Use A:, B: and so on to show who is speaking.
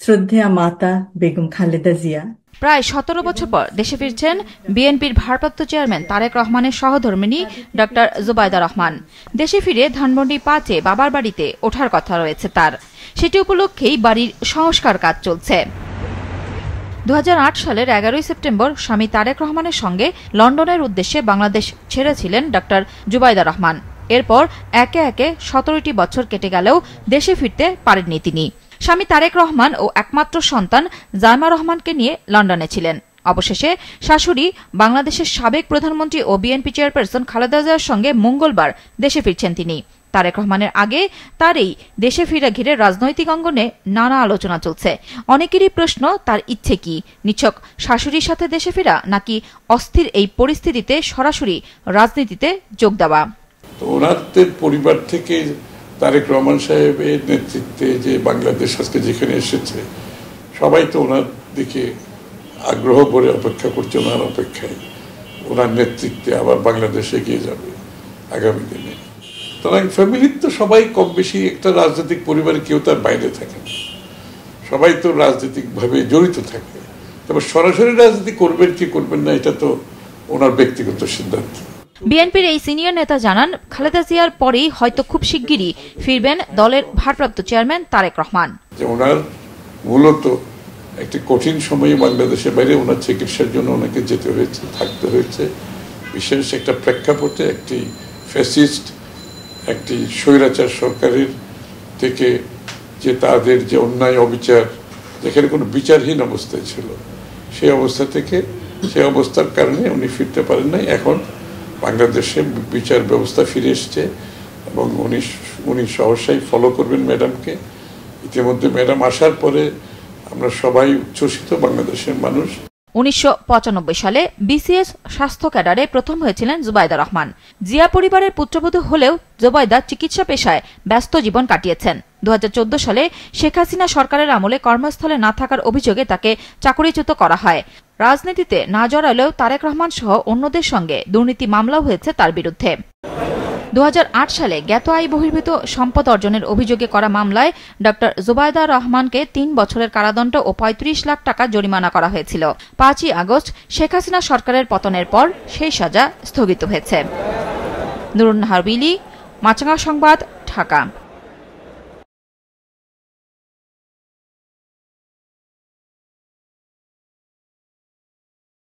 A: শ্রদ্ধেয়া মাতা বেগম খালেদা জিয়া
B: প্রায় 17 বছর পর দেশে ফিরছেন বিএনপির ভারপ্রাপ্ত চেয়ারম্যান তারেক রহমানের সহধর্মিণী ডক্টর জুবাইদা রহমান। দেশে ফিরে ধানমন্ডি 5-এ বাবার বাড়িতে ওঠার কথা রয়েছে তার। সেটি উপলক্ষেই বাড়ির সংস্কার কাজ চলছে। 2008 সালের 11 সেপ্টেম্বর স্বামী তারেক রহমানের সঙ্গে লন্ডনের উদ্দেশ্যে বাংলাদেশ ছেড়েছিলেন ডক্টর জুবাইদা রহমান। এরপর একে একে 17টি বছর কেটে গেলেও দেশে ফিরতে পারেননি তিনি। স্বামী তারেক রহমান ও একমাত্র সন্তান জাইমা রহমানকে নিয়ে লন্ডনে ছিলেন। অবশেষে শাশুড়ি বাংলাদেশের সাবেক প্রধানমন্ত্রী ও বিএনপি চেয়ারপারসন খালেদা জিয়ার সঙ্গে মঙ্গলবার দেশে ফিরছেন তিনি। তারেক রহমানের আগে তার এই দেশে ফিরে ঘিরে রাজনৈতিক অঙ্গনে নানা আলোচনা চলছে। অনেকেরই প্রশ্ন, তার ইচ্ছে কি? নিছক শাশুড়ির সাথে দেশে ফেরা, নাকি অস্থির এই পরিস্থিতিতে সরাসরি রাজনীতিতে যোগ দেওয়া?
C: ওনাদের পরিবার থেকে তারেক রহমান সাহেবের নেতৃত্বে যে বাংলাদেশ আজকে যেখানে এসেছে, সবাই তো ওনার দিকে আগ্রহ করে অপেক্ষা করছে। ওনার অপেক্ষায় ওনার নেতৃত্বে আবার বাংলাদেশে এগিয়ে যাবে আগামী দিনে। সুতরাং ফ্যামিলির তো সবাই কম বেশি একটা রাজনৈতিক পরিবারে কেউ তার বাইরে থাকে না, সবাই তো রাজনৈতিকভাবে জড়িত থাকে। তবে সরাসরি রাজনীতি করবেন কি করবেন না, এটা তো ওনার ব্যক্তিগত সিদ্ধান্ত।
B: বিএনপির এই সিনিয়র নেতা জানান, খালেদা জিয়ার পরেই হয়তো খুব শিগগিরই ফিরবেন দলের ভারপ্রাপ্ত চেয়ারম্যান তারেক রহমান।
C: ওনার মূলত একটি কঠিন সময়ে বাংলাদেশের বাইরে ওনার চিকিৎসার জন্য ওনাকে যেতে হয়েছে, থাকতে হয়েছে। বিশেষ একটা প্রেক্ষাপটে একটি ফ্যাসিস্ট, একটি স্বৈরাচার সরকারের থেকে যে তাদের যে অন্যায় অবিচার, যেখানে কোনো বিচারহীন অবস্থায় ছিল, সেই অবস্থা থেকে সেই অবস্থার কারণে উনি ফিরতে পারেন নাই। এখন বাংলাদেশে বিচার ব্যবস্থা ফিরে এসছে এবং উনি সহসাই ফলো করবেন ম্যাডামকে। ইতিমধ্যে ম্যাডাম আসার পরে আমরা সবাই উচ্ছ্বসিত, বাংলাদেশের মানুষ।
B: 1995 সালে বিসিএস স্বাস্থ্য ক্যাডারে প্রথম হয়েছিলেন জুবাইদা রহমান। জিয়া পরিবারের পুত্রবধূ হলেও জুবাইদা চিকিৎসা পেশায় ব্যস্ত জীবন কাটিয়েছেন। 2014 সালে শেখ হাসিনা সরকারের আমলে কর্মস্থলে না থাকার অভিযোগে তাকে চাকরিচ্যুত করা হয়। রাজনীতিতে না জড়ালেও তারেক রহমান সহ অন্যদের সঙ্গে দুর্নীতি মামলাও হয়েছে তার বিরুদ্ধে। 2008 সালে জ্ঞাত আয় বহির্ভূত সম্পদ অর্জনের অভিযোগে করা মামলায় ডক্টর জুবাইদা রহমানকে 3 বছরের কারাদণ্ড ও 35 লাখ টাকা জরিমানা করা হয়েছিল। 5ই আগস্ট শেখ হাসিনা সরকারের পতনের পর সেই সাজা স্থগিত হয়েছে। নুরুন নাহার বিলি, মাছরাঙা সংবাদ, ঢাকা।